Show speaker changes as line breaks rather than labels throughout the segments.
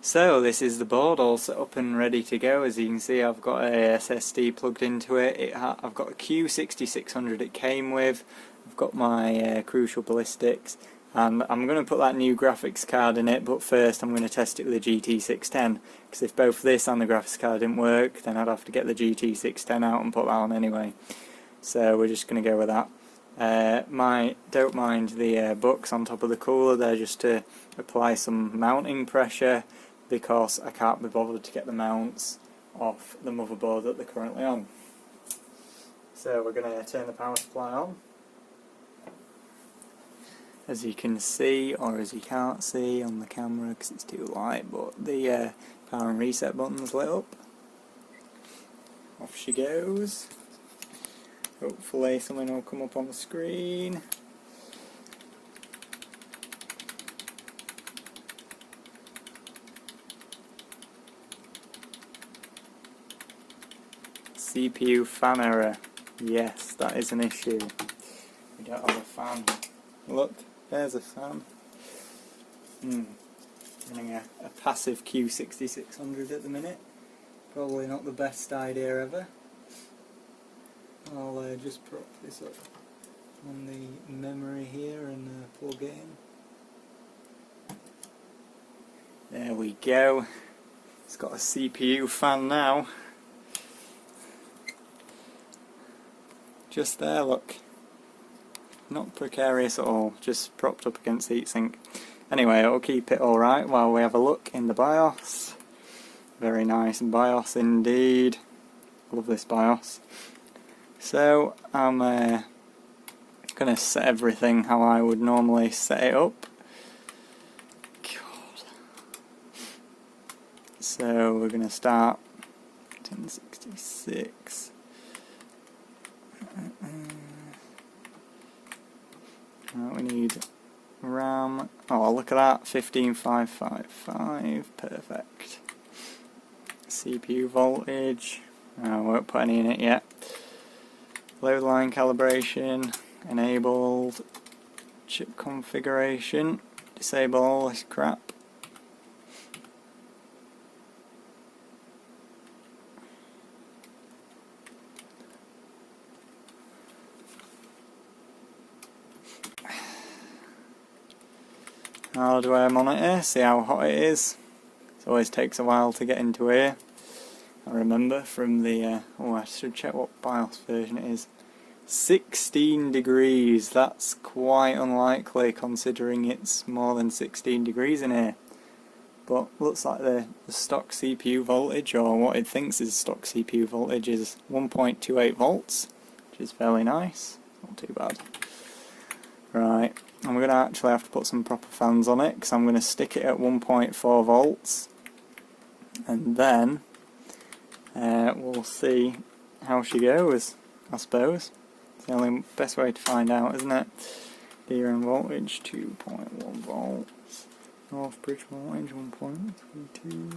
So this is the board all set up and ready to go. As you can see, I've got a SSD plugged into it. I've got a Q6600 it came with. I've got my Crucial Ballistics, and I'm going to put that new graphics card in it, but first I'm going to test it with the GT610, because if both this and the graphics card didn't work, then I'd have to get the GT610 out and put that on anyway. So we're just going to go with that. Don't mind the books on top of the cooler, they're just to apply some mounting pressure, because I can't be bothered to get the mounts off the motherboard that they're currently on. So we're going to turn the power supply on. As you can see, or as you can't see on the camera because it's too light, but the power and reset button's lit up. Off she goes. Hopefully something will come up on the screen. CPU fan error. Yes, that is an issue. We don't have a fan. Look, there's a fan. Running a passive Q6600 at the minute. Probably not the best idea ever. I'll just prop this up on the memory here and plug it in. There we go. It's got a CPU fan now. Just there, look. Not precarious at all, just propped up against the heatsink. Anyway, it'll keep it alright while we have a look in the BIOS. Very nice BIOS indeed. Love this BIOS. So, I'm going to set everything how I would normally set it up. God. So, we're going to start 1066. Right, we need RAM. Oh, look at that, 15555, perfect. CPU voltage, I won't put any in it yet. Load line calibration, enabled. Chip configuration, disable all this crap. Hardware monitor, see how hot it is. It always takes a while to get into here. I remember from the, I should check what BIOS version it is. 16 degrees, that's quite unlikely considering it's more than 16 degrees in here. But looks like the stock CPU voltage, or what it thinks is stock CPU voltage, is 1.28 volts, which is fairly nice, not too bad. Right, and we're going to actually have to put some proper fans on it, because I'm going to stick it at 1.4 volts, and then we'll see how she goes, I suppose. It's the only best way to find out, isn't it? DRAM voltage 2.1 volts, North Bridge voltage 1.32.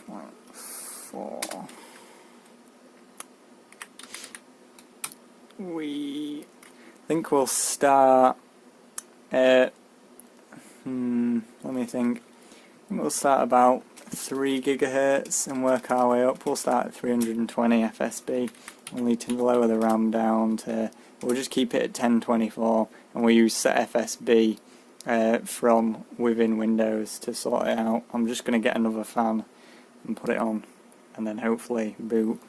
0.4. We think we'll start at, let me think, we'll start about 3 GHz and work our way up. We'll start at 320 FSB. We'll need to lower the RAM down to, we'll just keep it at 1024, and we'll use SetFSB from within Windows to sort it out. I'm just going to get another fan and put it on, and then hopefully boot.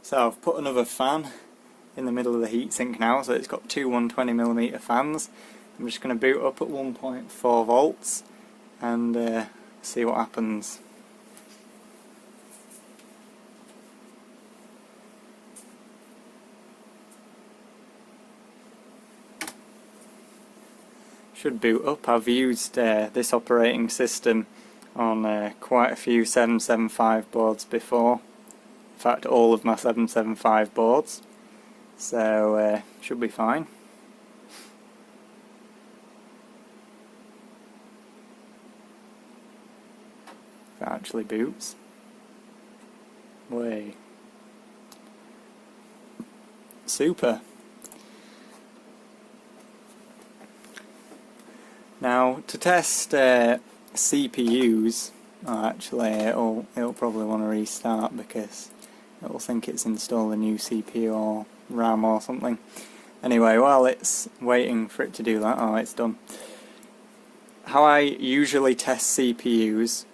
So I've put another fan in the middle of the heatsink now, so it's got two 120mm fans. I'm just going to boot up at 1.4 volts and see what happens. Should boot up. I've used this operating system on quite a few 775 boards before. In fact, all of my 775 boards, so should be fine. If it actually boots. Way. Super. Now to test CPUs, actually it'll probably want to restart because it'll think it's installed a new CPU or RAM or something. Anyway, while it's waiting for it to do that, oh, it's done. How I usually test CPUs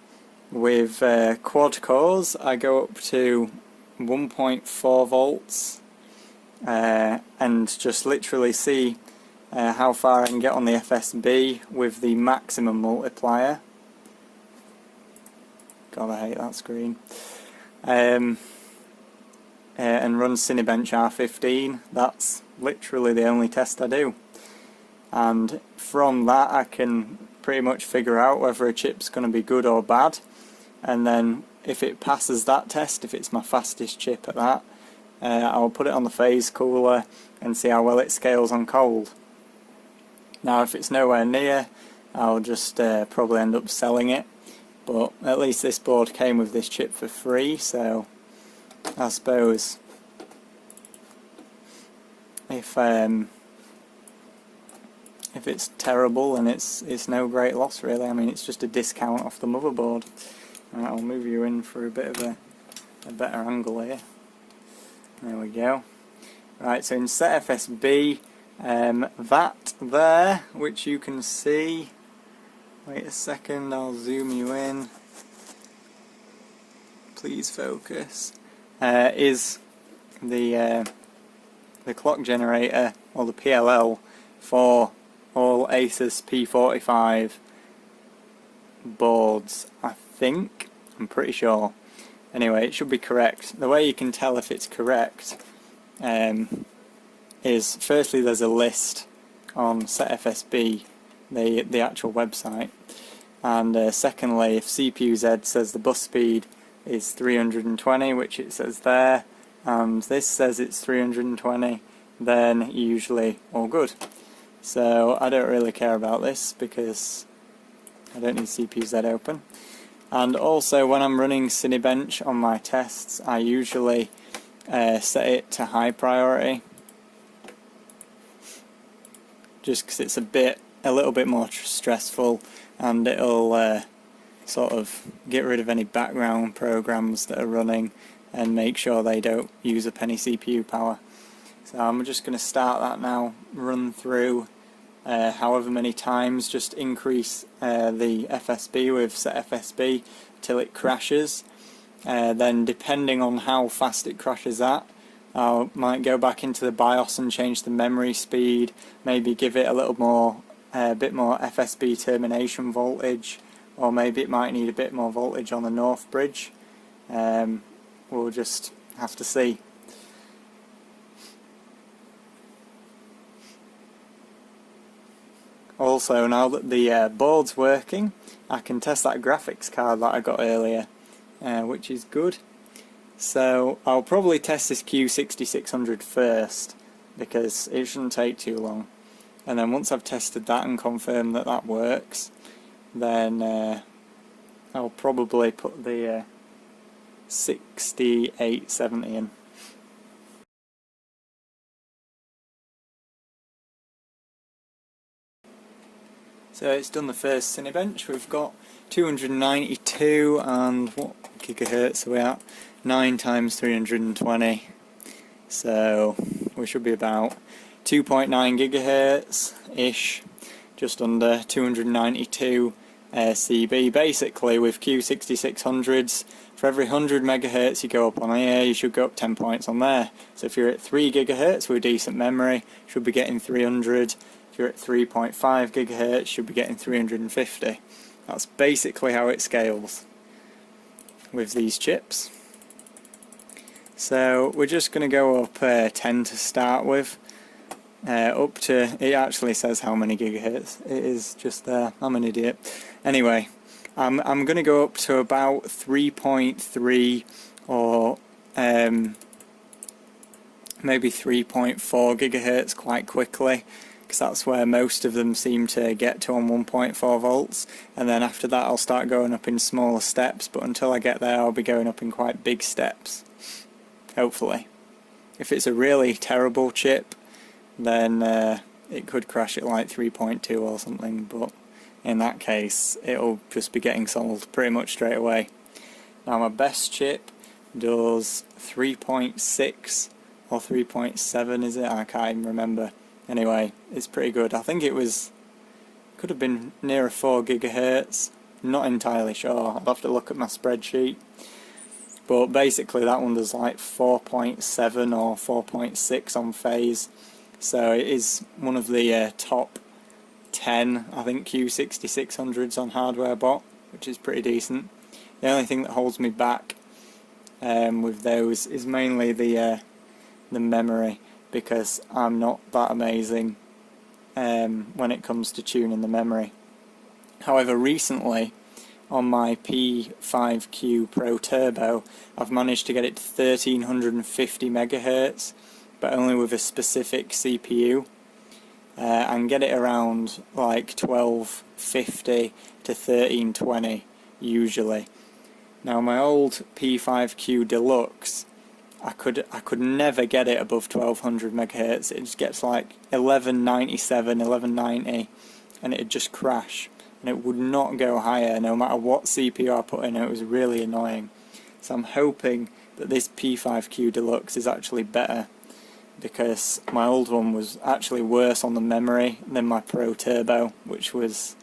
with quad cores, I go up to 1.4 volts and just literally see how far I can get on the FSB with the maximum multiplier. God, I hate that screen. And run Cinebench R15. That's literally the only test I do. And from that I can pretty much figure out whether a chip's going to be good or bad. And then if it passes that test, if it's my fastest chip at that, I'll put it on the phase cooler and see how well it scales on cold. Now if it's nowhere near, I'll just probably end up selling it, but at least this board came with this chip for free, so I suppose if it's terrible, and it's no great loss really. I mean, it's just a discount off the motherboard. Right, I'll move you in for a bit of a better angle here. There we go. Right, so in SetFSB, that there, which you can see, wait a second, I'll zoom you in, please focus, is the clock generator, or the PLL, for all Asus P5 boards, I think. I'm pretty sure. Anyway, it should be correct. The way you can tell if it's correct is, firstly, there's a list on SetFSB, the actual website, and secondly, if CPU-Z says the bus speed is 320, which it says there, and this says it's 320, then usually all good. So I don't really care about this because I don't need CPU-Z open. And also when I'm running Cinebench on my tests, I usually set it to high priority, just because it's a little bit more stressful, and it'll sort of get rid of any background programs that are running and make sure they don't use up any CPU power. So I'm just going to start that now, run through however many times, just increase the FSB with SetFSB till it crashes. Then depending on how fast it crashes at, I might go back into the BIOS and change the memory speed, maybe give it a little more, bit more FSB termination voltage, or maybe it might need a bit more voltage on the north bridge. We'll just have to see. Also, now that the board's working, I can test that graphics card that I got earlier, which is good. So I'll probably test this Q6600 first, because it shouldn't take too long. And then once I've tested that and confirmed that that works, then I'll probably put the 6870 in. So it's done the first Cinebench. We've got 292, and what gigahertz are we at? 9 times 320. So we should be about 2.9 gigahertz ish, just under 292 CB. Basically, with Q6600s, for every 100 megahertz you go up on here, you should go up 10 points on there. So if you're at 3 gigahertz with decent memory, you should be getting 300. If you're at 3.5 gigahertz, you should be getting 350. That's basically how it scales with these chips. So we're just going to go up 10 to start with. Up to, it actually says how many gigahertz it is just there. I'm an idiot. Anyway, I'm going to go up to about 3.3 or maybe 3.4 gigahertz quite quickly, because that's where most of them seem to get to on 1.4 volts, and then after that I'll start going up in smaller steps, but until I get there I'll be going up in quite big steps, hopefully. If it's a really terrible chip, then it could crash at like 3.2 or something, but in that case it'll just be getting sold pretty much straight away. Now my best chip does 3.6 or 3.7 is it? I can't even remember. Anyway, it's pretty good. I think it could have been nearer 4 gigahertz. Not entirely sure. I'll have to look at my spreadsheet. But basically that one does like 4.7 or 4.6 on phase. So it is one of the top 10, I think, Q6600s on hardware bot, which is pretty decent. The only thing that holds me back with those is mainly the memory, because I'm not that amazing when it comes to tuning the memory. However, recently on my P5Q Pro Turbo I've managed to get it to 1350 megahertz, but only with a specific CPU, and get it around like 1250 to 1320 usually. Now my old P5Q Deluxe, I could never get it above 1200 megahertz. It just gets like 1197, 1190, and it'd just crash, and it would not go higher no matter what CPU I put in. It was really annoying. So I'm hoping that this P5Q Deluxe is actually better, because my old one was actually worse on the memory than my Pro Turbo, which was,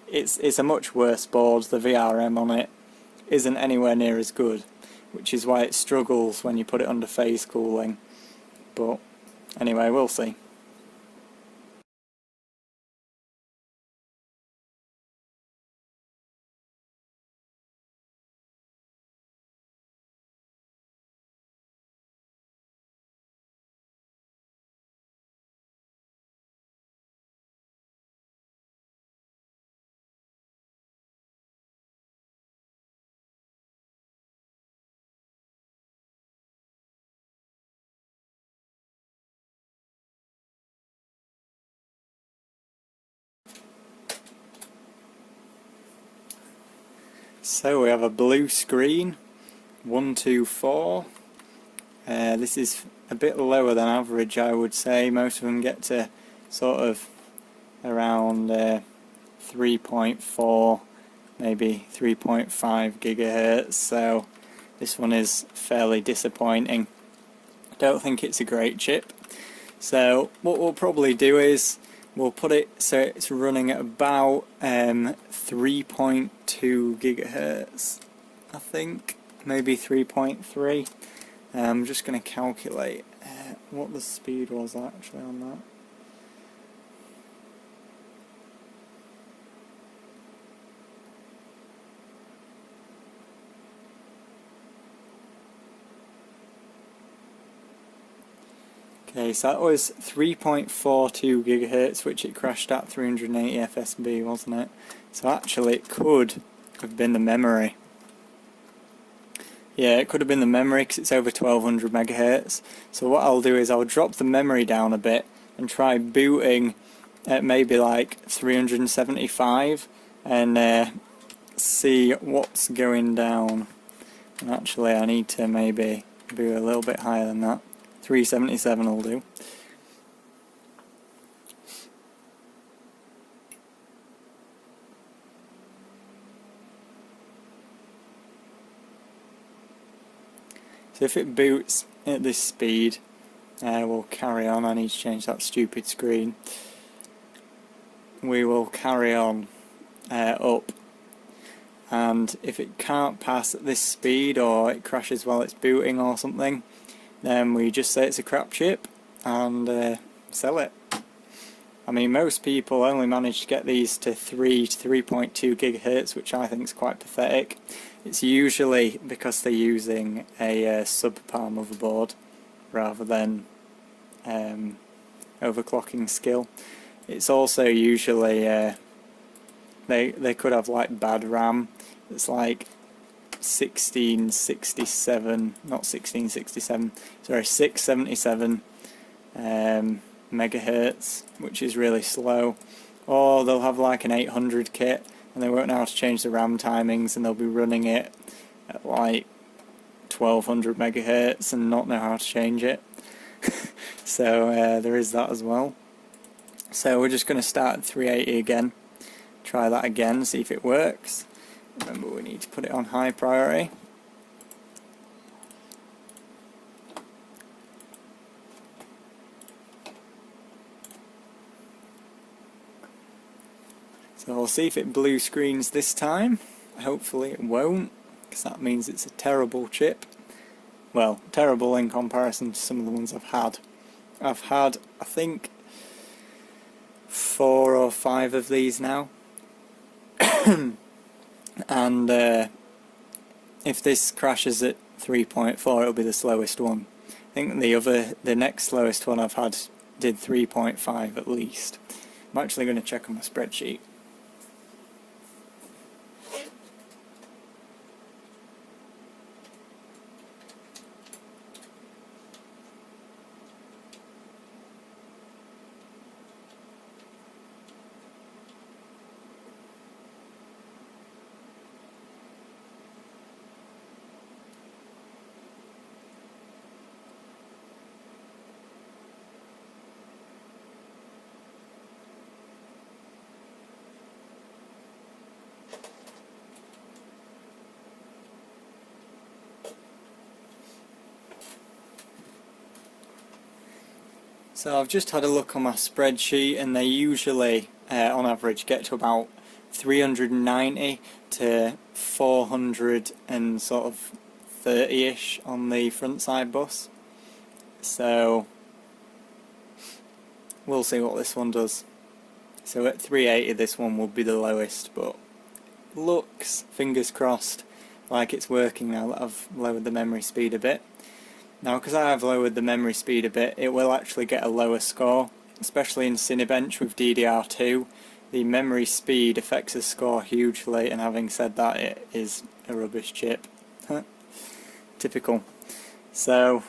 it's a much worse board. The VRM on it isn't anywhere near as good, which is why it struggles when you put it under phase cooling. But anyway, we'll see. So we have a blue screen, 124. This is a bit lower than average, I would say. Most of them get to sort of around 3.4, maybe 3.5 gigahertz. So this one is fairly disappointing. I don't think it's a great chip. So what we'll probably do is we'll put it so it's running at about 3.2 gigahertz, I think, maybe 3.3. I'm just going to calculate what the speed was actually on that. Okay, so that was 3.42 gigahertz, which it crashed at 380 FSB, wasn't it? So actually it could have been the memory. Yeah, it could have been the memory because it's over 1200 megahertz. So what I'll do is I'll drop the memory down a bit and try booting at maybe like 375 and see what's going down. And actually I need to maybe boot a little bit higher than that. 377 will do. So if it boots at this speed, we'll carry on. I need to change that stupid screen. We will carry on up, and if it can't pass at this speed or it crashes while it's booting or something, then we just say it's a crap chip and sell it. I mean, most people only manage to get these to 3.2 gigahertz, which I think is quite pathetic. It's usually because they're using a subpar motherboard rather than overclocking skill. It's also usually they could have like bad RAM. It's like 1667, not 1667, sorry, 677 megahertz, which is really slow. Or they'll have like an 800 kit and they won't know how to change the RAM timings, and they'll be running it at like 1200 megahertz and not know how to change it. So there is that as well. So we're just going to start at 380 again, try that again, see if it works. Remember, we need to put it on high priority. So we'll see if it blue screens this time. Hopefully it won't, because that means it's a terrible chip. Well, terrible in comparison to some of the ones I've had. I've had, I think, 4 or 5 of these now. And if this crashes at 3.4, it'll be the slowest one. I think the next slowest one I've had did 3.5 at least. I'm actually going to check on my spreadsheet. So I've just had a look on my spreadsheet, and they usually, on average, get to about 390 to 400 and sort of 30-ish on the front side bus. So we'll see what this one does. So at 380 this one will be the lowest, but looks, fingers crossed, like it's working now that I've lowered the memory speed a bit. Now, because I have lowered the memory speed a bit, it will actually get a lower score, especially in Cinebench with DDR2. The memory speed affects the score hugely, and having said that, it is a rubbish chip. Typical. So,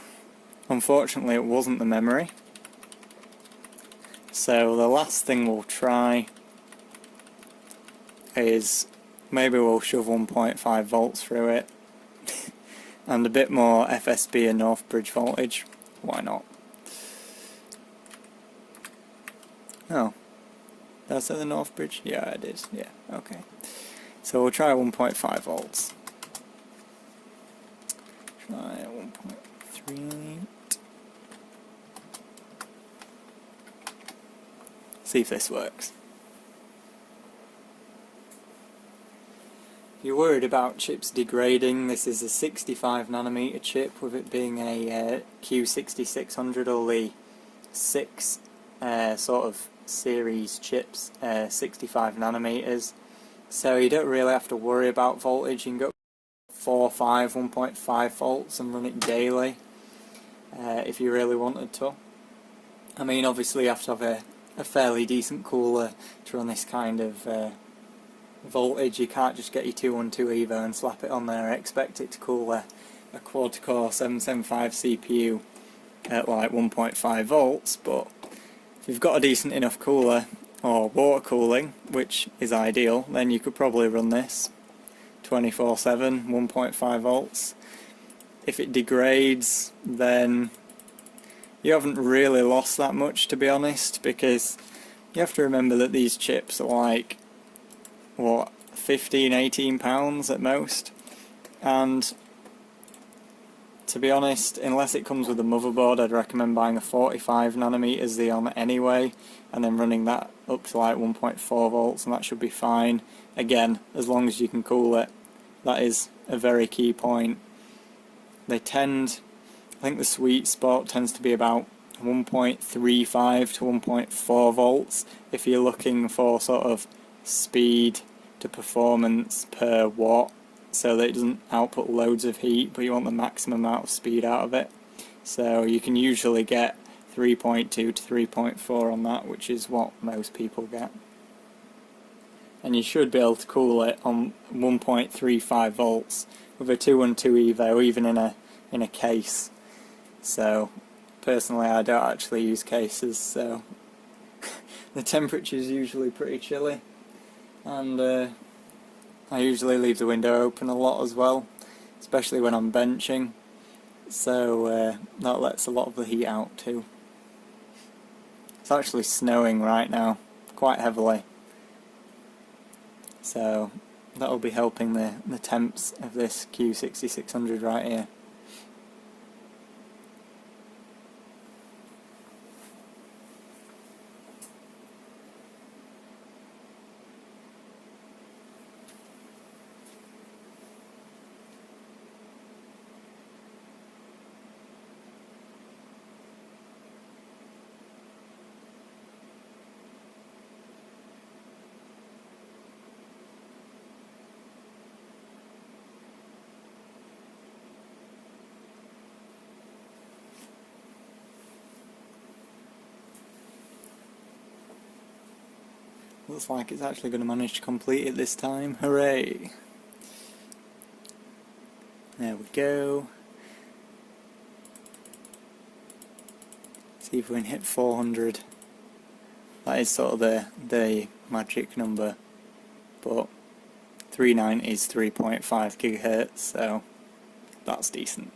unfortunately it wasn't the memory. So the last thing we'll try is maybe we'll shove 1.5 volts through it. And a bit more FSB and North Bridge voltage. Why not? Oh. Did I say the North Bridge? Yeah, I did. Yeah, okay. So we'll try 1.5 volts. Try 1.38. See if this works. If you're worried about chips degrading, this is a 65nm chip, with it being a Q6600, or the 6 sort of series chips, 65nm. So you don't really have to worry about voltage. You can go 4, 5, 1.5 volts and run it daily if you really wanted to. I mean, obviously you have to have a fairly decent cooler to run this kind of voltage. You can't just get your 212 Evo and slap it on there and expect it to cool a quad-core 775 CPU at like 1.5 volts, but if you've got a decent enough cooler, or water cooling, which is ideal, then you could probably run this 24/7, 1.5 volts. If it degrades, then you haven't really lost that much, to be honest, because you have to remember that these chips are like, what, 15-18 pounds at most, and to be honest, unless it comes with a motherboard, I'd recommend buying a 45nm Xeon anyway, and then running that up to like 1.4 volts, and that should be fine. Again, as long as you can cool it. That is a very key point. They tend, I think the sweet spot tends to be about 1.35 to 1.4 volts if you're looking for sort of speed to performance per watt, so that it doesn't output loads of heat, but you want the maximum amount of speed out of it. So you can usually get 3.2 to 3.4 on that, which is what most people get. And you should be able to cool it on 1.35 volts with a 212 Evo, even in a case. So personally, I don't actually use cases, so the temperature is usually pretty chilly, and I usually leave the window open a lot as well, especially when I'm benching, so that lets a lot of the heat out too. It's actually snowing right now, quite heavily. so that'll be helping the temps of this Q6600 right here. Looks like it's actually going to manage to complete it this time. Hooray! There we go. See if we can hit 400. That is sort of the magic number, but 390 is 3.5 gigahertz, so that's decent.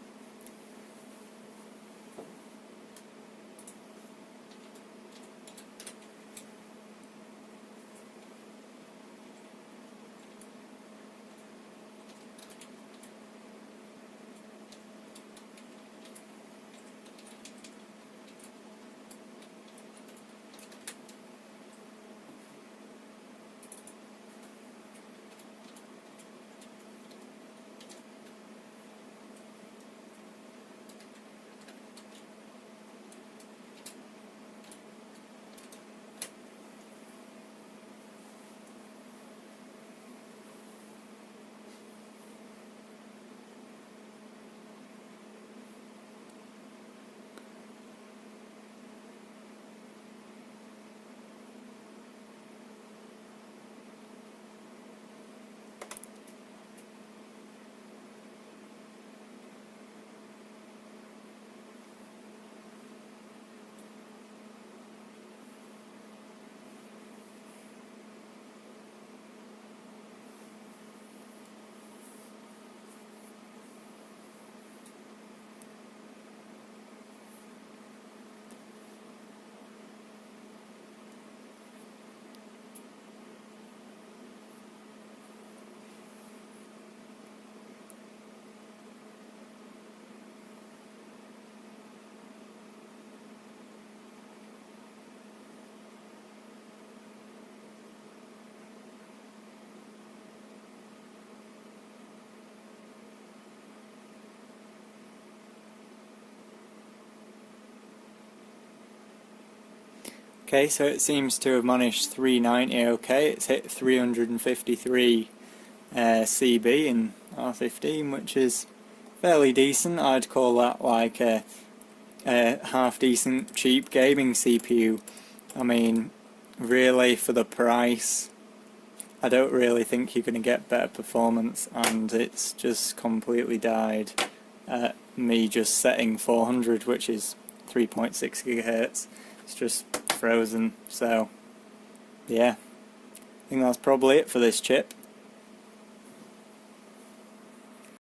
Okay, so it seems to have managed 390 okay. It's hit 353 CB in R15, which is fairly decent. I'd call that like a half decent cheap gaming CPU. I mean, really, for the price, I don't really think you're going to get better performance, and it's just completely died at me just setting 400, which is 3.6 gigahertz. It's just frozen. So yeah, I think that's probably it for this chip.